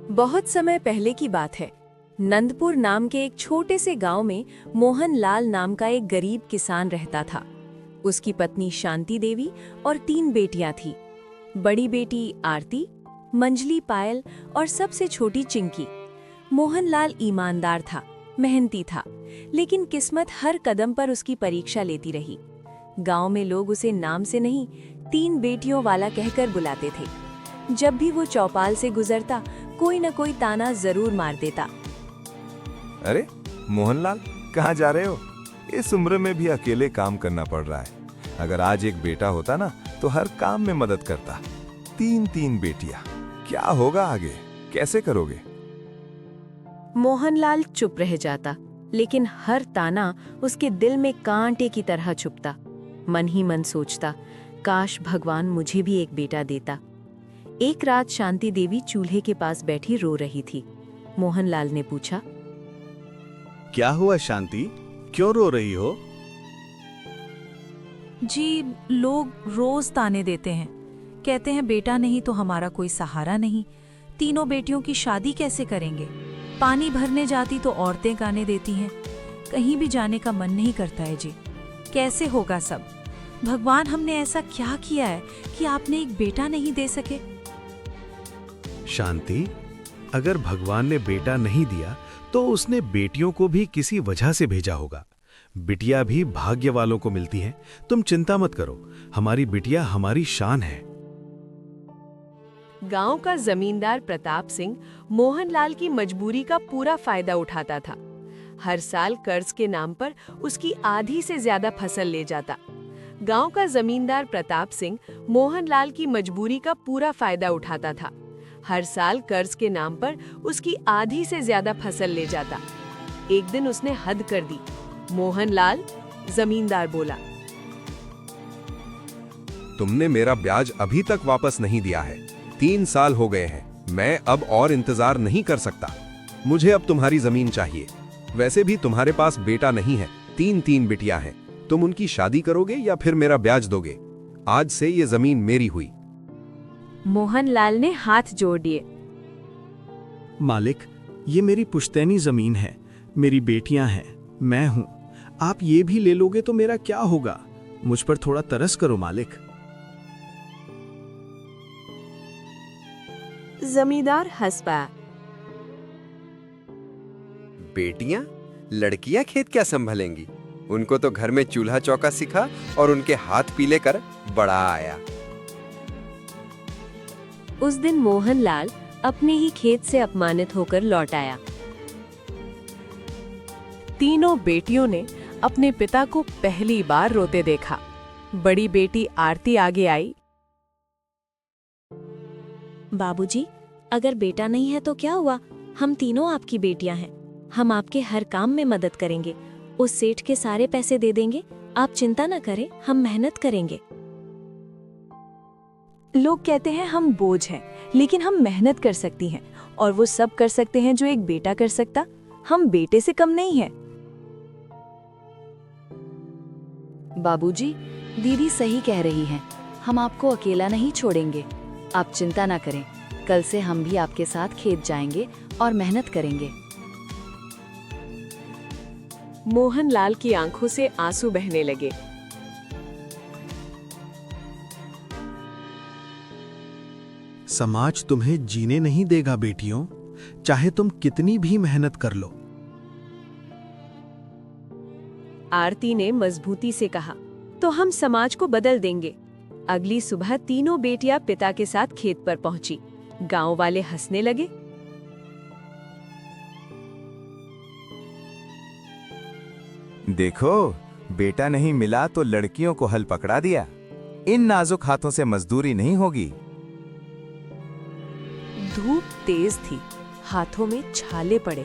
बहुत समय पहले की बात है। नंदपुर नाम के एक छोटे से गांव में मोहन लाल नाम का एक गरीब किसान रहता था। उसकी पत्नी शांति देवी और 3 बेटियां थीं। बड़ी बेटी आरती, मंजली पायल और सबसे छोटी चिंकी। मोहन लाल ईमानदार था, मेहनती था, लेकिन किस्मत हर कदम पर उसकी परीक्षा लेती रही। गांव में लोग उसे नाम से नहीं, 3 बेटियों वाला कहकर बुलाते थे। जब भी वो चौपाल से गुजरता, कोई न कोई ताना जरूर मार देता। अरे मोहनलाल, कहाँ जा रहे हो? इस उम्र में भी अकेले काम करना पड़ रहा है। अगर आज एक बेटा होता ना तो हर काम में मदद करता। 3 बेटियां, क्या होगा आगे? कैसे करोगे? मोहनलाल चुप रह जाता, लेकिन हर ताना उसके दिल में कांटे की तरह चुभता। मन ही मन सोचता, काश भगवान मुझे भी एक बेटा देता। एक रात शांति देवी चूल्हे के पास बैठी रो रही थी। मोहनलाल ने पूछा, क्या हुआ शांति, क्यों रो रही हो? जी, लोग रोज ताने देते हैं। कहते हैं बेटा नहीं तो हमारा कोई सहारा नहीं। 3 बेटियों की शादी कैसे करेंगे? पानी भरने जाती तो औरतें गाने देती हैं। कहीं भी जाने का मन नहीं करता है जी। कैसे होगा सब? भगवान, हमने ऐसा क्या किया है कि आपने एक बेटा नहीं दे सके? शांति, अगर भगवान ने बेटा नहीं दिया तो उसने बेटियों को भी किसी वजह से भेजा होगा। बिटिया भी भाग्य वालों को मिलती हैं। तुम चिंता मत करो, हमारी बिटिया हमारी शान है। गांव का जमींदार प्रताप सिंह मोहनलाल की मजबूरी का पूरा फायदा उठाता था। हर साल कर्ज के नाम पर उसकी आधी से ज्यादा फसल ले जाता। गांव का जमींदार प्रताप सिंह मोहनलाल की मजबूरी का पूरा फायदा उठाता था। हर साल कर्ज के नाम पर उसकी आधी से ज्यादा फसल ले जाता। एक दिन उसने हद कर दी। मोहनलाल, जमींदार बोला, तुमने मेरा ब्याज अभी तक वापस नहीं दिया है। 3 साल हो गए हैं। मैं अब और इंतजार नहीं कर सकता। मुझे अब तुम्हारी जमीन चाहिए। वैसे भी तुम्हारे पास बेटा नहीं है, 3 बिटियां हैं। तुम उनकी शादी करोगे या फिर मेरा ब्याज दोगे? आज से ये जमीन मेरी हुई। मोहनलाल ने हाथ जोड़ दिए। मालिक, ये मेरी पुश्तैनी जमीन है, मेरी बेटियां हैं, मैं हूं। आप ये भी ले लोगे तो मेरा क्या होगा? मुझ पर थोड़ा तरस करो मालिक। जमींदार हंस पाया। बेटियां, लड़कियां खेत क्या संभलेंगी? उनको तो घर में चूल्हा चौका सिखा और उनके हाथ पीले कर बड़ा आया। उस दिन मोहनलाल अपने ही खेत से अपमानित होकर लौट आया। 3 बेटियों ने अपने पिता को पहली बार रोते देखा। बड़ी बेटी आरती आगे आई। बाबूजी, अगर बेटा नहीं है तो क्या हुआ? हम तीनों आपकी बेटियां हैं। हम आपके हर काम में मदद करेंगे। उस सेठ के सारे पैसे दे देंगे। आप चिंता न करें, हम मेहनत करेंगे। लोग कहते हैं हम बोझ हैं, लेकिन हम मेहनत कर सकती हैं और वो सब कर सकते हैं जो एक बेटा कर सकता। हम बेटे से कम नहीं हैं। बाबूजी, दीदी सही कह रही हैं। हम आपको अकेला नहीं छोड़ेंगे। आप चिंता ना करें। कल से हम भी आपके साथ खेत जाएंगे और मेहनत करेंगे। मोहनलाल की आंखों से आंसू बहने लगे। समाज तुम्हें जीने नहीं देगा बेटियों, चाहे तुम कितनी भी मेहनत कर लो। आरती ने मजबूती से कहा, तो हम समाज को बदल देंगे। अगली सुबह 3 बेटियां पिता के साथ खेत पर पहुंची। गांव वाले हंसने लगे। देखो, बेटा नहीं मिला तो लड़कियों को हल पकड़ा दिया। इन नाजुक हाथों से मजदूरी नहीं होगी। धूप तेज थी, हाथों में छाले पड़े,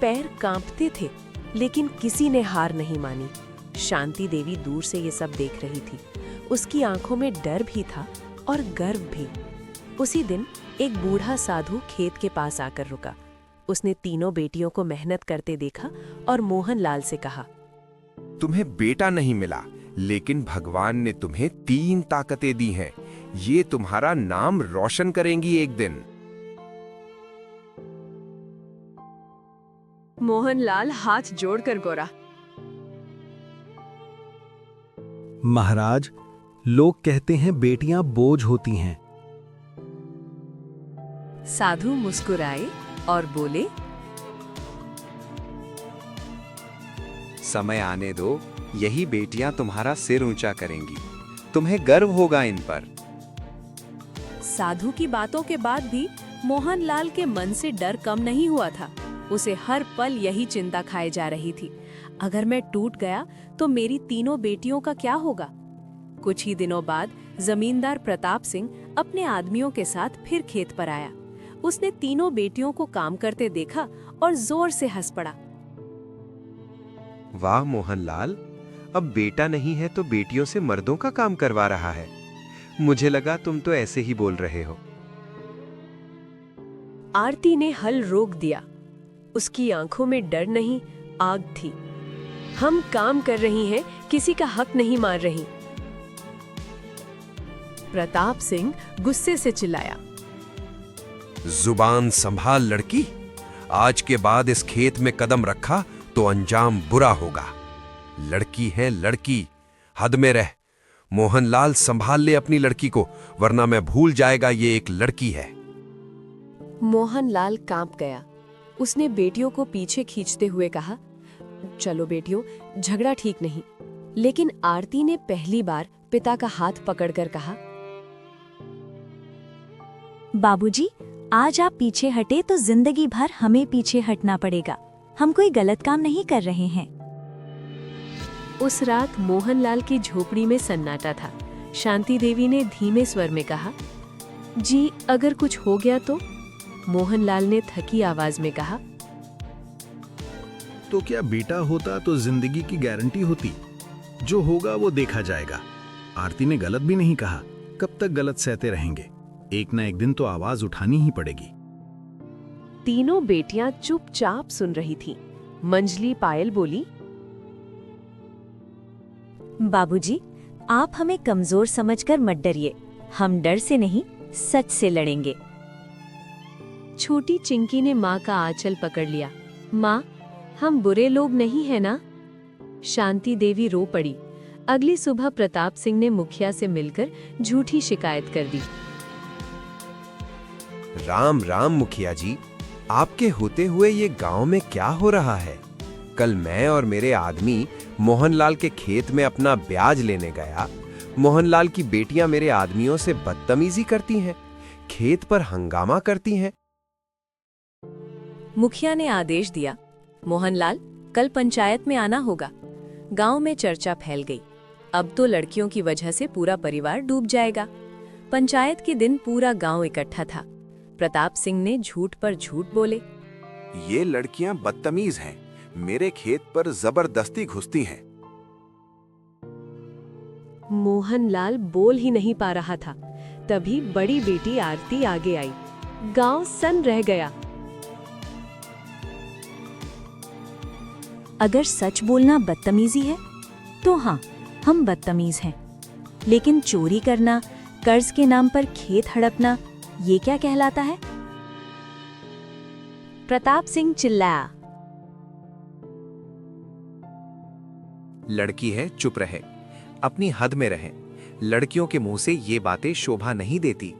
पैर कांपते थे, लेकिन किसी ने हार नहीं मानी। शांति देवी दूर से ये सब देख रही थी। उसकी आंखों में डर भी था और गर्व भी। उसी दिन एक बूढ़ा साधु खेत के पास आकर रुका। उसने 3 बेटियों को मेहनत करते देखा और मोहनलाल से कहा, तुम्हें बेटा नहीं मिला, लेकिन भगवान ने तुम्हें 3 ताकतें दी हैं। ये तुम्हारा नाम रोशन करेंगी एक दिन। मोहनलाल हाथ जोड़कर गोरा। महाराज, लोग कहते हैं बेटियां बोझ होती हैं। साधु मुस्कुराए और बोले, समय आने दो, यही बेटियां तुम्हारा सिर ऊंचा करेंगी। तुम्हें गर्व होगा इन पर। साधु की बातों के बाद भी मोहनलाल के मन से डर कम नहीं हुआ था। उसे हर पल यही चिंता खाए जा रही थी, अगर मैं टूट गया तो मेरी तीनों बेटियों का क्या होगा। कुछ ही दिनों बाद जमींदार प्रताप सिंह अपने आदमियों के साथ फिर खेत पर आया। उसने तीनों बेटियों को काम करते देखा और जोर से हंस पड़ा। वाह मोहनलाल, अब बेटा नहीं है तो बेटियों से मर्दों का काम करवा रहा है। मुझे लगा तुम तो ऐसे ही बोल रहे हो। आरती ने हल रोक दिया। उसकी आंखों में डर नहीं, आग थी। हम काम कर रही हैं, किसी का हक नहीं मार रही। प्रताप सिंह गुस्से से चिल्लाया, जुबान संभाल लड़की, आज के बाद इस खेत में कदम रखा तो अंजाम बुरा होगा। लड़की है लड़की, हद में रह। मोहनलाल संभाल ले अपनी लड़की को, वरना मैं भूल जाएगा ये एक लड़की है। मोहनलाल कांप गया। उसने बेटियों को पीछे खींचते हुए कहा, चलो बेटियों, झगड़ा ठीक नहीं। लेकिन आरती ने पहली बार पिता का हाथ पकड़कर कहा, बाबूजी, आज आप पीछे हटे तो जिंदगी भर हमें पीछे हटना पड़ेगा। हम कोई गलत काम नहीं कर रहे हैं। उस रात मोहनलाल की झोपड़ी में सन्नाटा था। शांति देवी ने धीमे स्वर में कहा, जी अगर कुछ हो गया तो? मोहनलाल ने थकी आवाज में कहा, तो क्या बेटा होता तो जिंदगी की गारंटी होती। जो होगा वो देखा जाएगा। आरती ने गलत भी नहीं कहा। कब तक गलत सहते रहेंगे? एक ना एक दिन तो आवाज उठानी ही पड़ेगी। तीनों बेटियां चुपचाप सुन रही थीं। मंजली पायल बोली, बाबूजी, आप हमें कमजोर समझकर मत डरिए। हम डर से नहीं, सच से लड़ेंगे। छोटी चिंकी ने माँ का आंचल पकड़ लिया। माँ, हम बुरे लोग नहीं है ना? शांति देवी रो पड़ी। अगली सुबह प्रताप सिंह ने मुखिया से मिलकर झूठी शिकायत कर दी। राम राम मुखिया जी, आपके होते हुए ये गांव में क्या हो रहा है? कल मैं और मेरे आदमी मोहनलाल के खेत में अपना ब्याज लेने गया। मोहनलाल की बेटियां मेरे आदमियों से बदतमीजी करती हैं, खेत पर हंगामा करती हैं। मुखिया ने आदेश दिया, मोहनलाल, कल पंचायत में आना होगा। गांव में चर्चा फैल गई। अब तो लड़कियों की वजह से पूरा परिवार डूब जाएगा। पंचायत के दिन पूरा गांव इकट्ठा था। प्रताप सिंह ने झूठ पर झूठ बोले, ये लड़कियां बदतमीज हैं, मेरे खेत पर जबरदस्ती घुसती हैं। मोहनलाल बोल ही नहीं पा रहा था। तभी बड़ी बेटी आरती आगे आई। गांव सन्न रह गया। अगर सच बोलना बदतमीजी है तो हाँ, हम बदतमीज हैं। लेकिन चोरी करना, कर्ज के नाम पर खेत हड़पना, ये क्या कहलाता है? प्रताप सिंह चिल्लाया, लड़की है, चुप रहे, अपनी हद में रहे। लड़कियों के मुंह से ये बातें शोभा नहीं देती।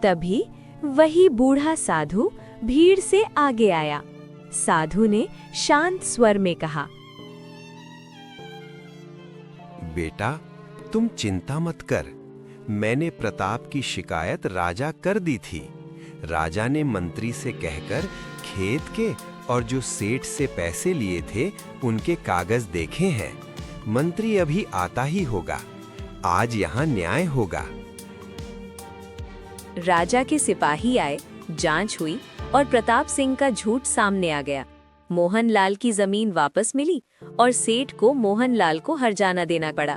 तभी वही बूढ़ा साधु भीड़ से आगे आया। साधु ने शांत स्वर में कहा, बेटा, तुम चिंता मत कर। मैंने प्रताप की शिकायत राजा कर दी थी। राजा ने मंत्री से कहकर खेत के और जो सेठ से पैसे लिए थे उनके कागज देखे हैं। मंत्री अभी आता ही होगा। आज यहाँ न्याय होगा। राजा के सिपाही आए, जांच हुई और प्रताप सिंह का झूठ सामने आ गया। मोहनलाल की जमीन वापस मिली और सेठ को मोहनलाल को हर्जाना देना पड़ा।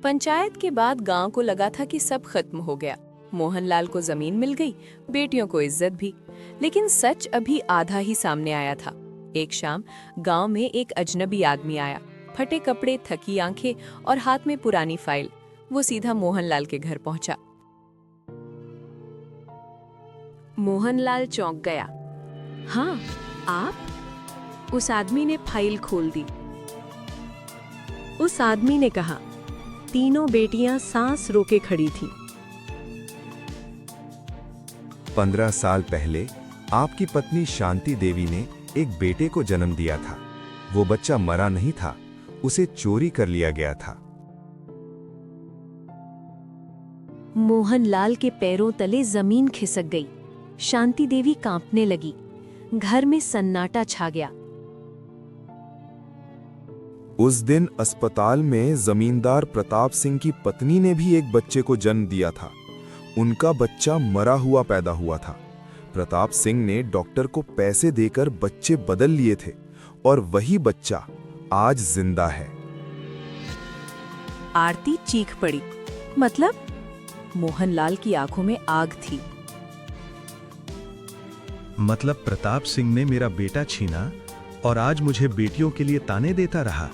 पंचायत के बाद गांव को लगा था कि सब खत्म हो गया। मोहनलाल को जमीन मिल गई, बेटियों को इज्जत भी। लेकिन सच अभी आधा ही सामने आया था। एक शाम गांव में एक अजनबी आदमी आया। फटे कपड़े, थकी आंखें और हाथ में पुरानी फाइल। वो सीधा मोहनलाल के घर पहुंचा। मोहनलाल चौंक गया। हाँ, आप? उस आदमी ने फाइल खोल दी। उस आदमी ने कहा, तीनों बेटियां सांस रोके खड़ी थीं। 15 साल पहले आपकी पत्नी शांति देवी ने एक बेटे को जन्म दिया था। वो बच्चा मरा नहीं था, उसे चोरी कर लिया गया था। मोहनलाल के पैरों तले जमीन खिसक गई। शांति देवी कांपने लगी। घर में सन्नाटा छा गया। उस दिन अस्पताल में जमींदार प्रताप सिंह की पत्नी ने भी एक बच्चे को जन्म दिया था। उनका बच्चा मरा हुआ पैदा हुआ था। प्रताप सिंह ने डॉक्टर को पैसे देकर बच्चे बदल लिए थे और वही बच्चा आज जिंदा है। आरती चीख पड़ी। मतलब? मोहनलाल की आंखों में आग थी। मतलब प्रताप सिंह ने मेरा बेटा छीना और आज मुझे बेटियों के लिए ताने देता रहा।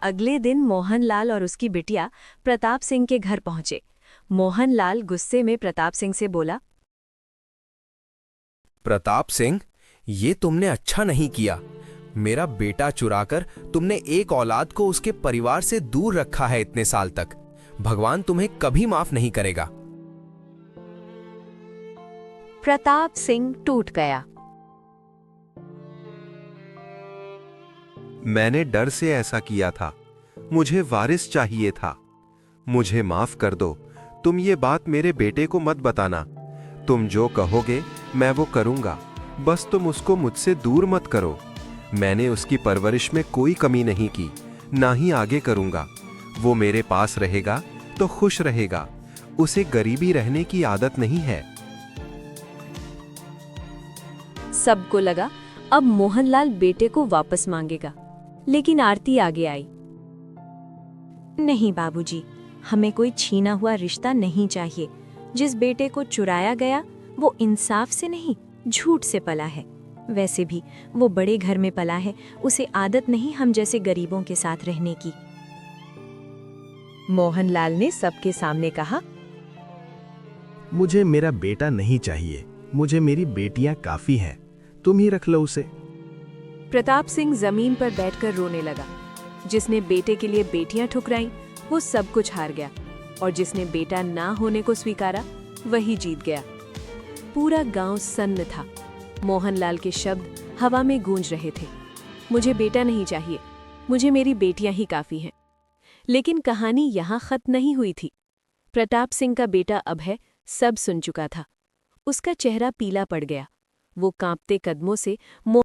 अगले दिन मोहनलाल और उसकी बिटिया प्रताप सिंह के घर पहुंचे। मोहनलाल गुस्से में प्रताप सिंह से बोला, प्रताप सिंह, ये तुमने अच्छा नहीं किया। मेरा बेटा चुराकर तुमने एक औलाद को उसके परिवार से दूर रखा है इतने साल तक। भगवान तुम्हें कभी माफ नहीं करेगा। प्रताप सिंह टूट गया। मैंने डर से ऐसा किया था। मुझे वारिस चाहिए था। मुझे माफ कर दो। तुम ये बात मेरे बेटे को मत बताना। तुम जो कहोगे मैं वो करूंगा। बस तुम उसको मुझसे दूर मत करो। मैंने उसकी परवरिश में कोई कमी नहीं की, ना ही आगे करूंगा। वो मेरे पास रहेगा तो खुश रहेगा। उसे गरीबी रहने की आदत नहीं है। सबको लगा अब मोहनलाल बेटे को वापस मांगेगा, लेकिन आरती आगे आई। नहीं बाबूजी, हमें कोई छीना हुआ रिश्ता नहीं चाहिए। जिस बेटे को चुराया गया वो इंसाफ से नहीं, झूठ से पला है। वैसे भी वो बड़े घर में पला है, उसे आदत नहीं हम जैसे गरीबों के साथ रहने की। मोहनलाल ने सबके सामने कहा, मुझे मेरा बेटा नहीं चाहिए। मुझे मेरी बेटियां काफी हैं। तुम ही रख लो उसे। प्रताप सिंह जमीन पर बैठकर रोने लगा। जिसने बेटे के लिए बेटियां ठुकराईं, वो सब कुछ हार गया, और जिसने बेटा ना होने को स्वीकारा, वही जीत गया। पूरा गांव सन्न था। मोहनलाल के शब्द हवा में गूंज रहे थे। मुझे बेटा नहीं चाहिए, मुझे मेरी बेटियां ही काफी हैं। लेकिन कहानी यहाँ खत्म नहीं हुई थी। प्रताप सिंह का बेटा अभय सब सुन चुका था। उसका चेहरा पीला पड़ गया। वो कांपते कदमों से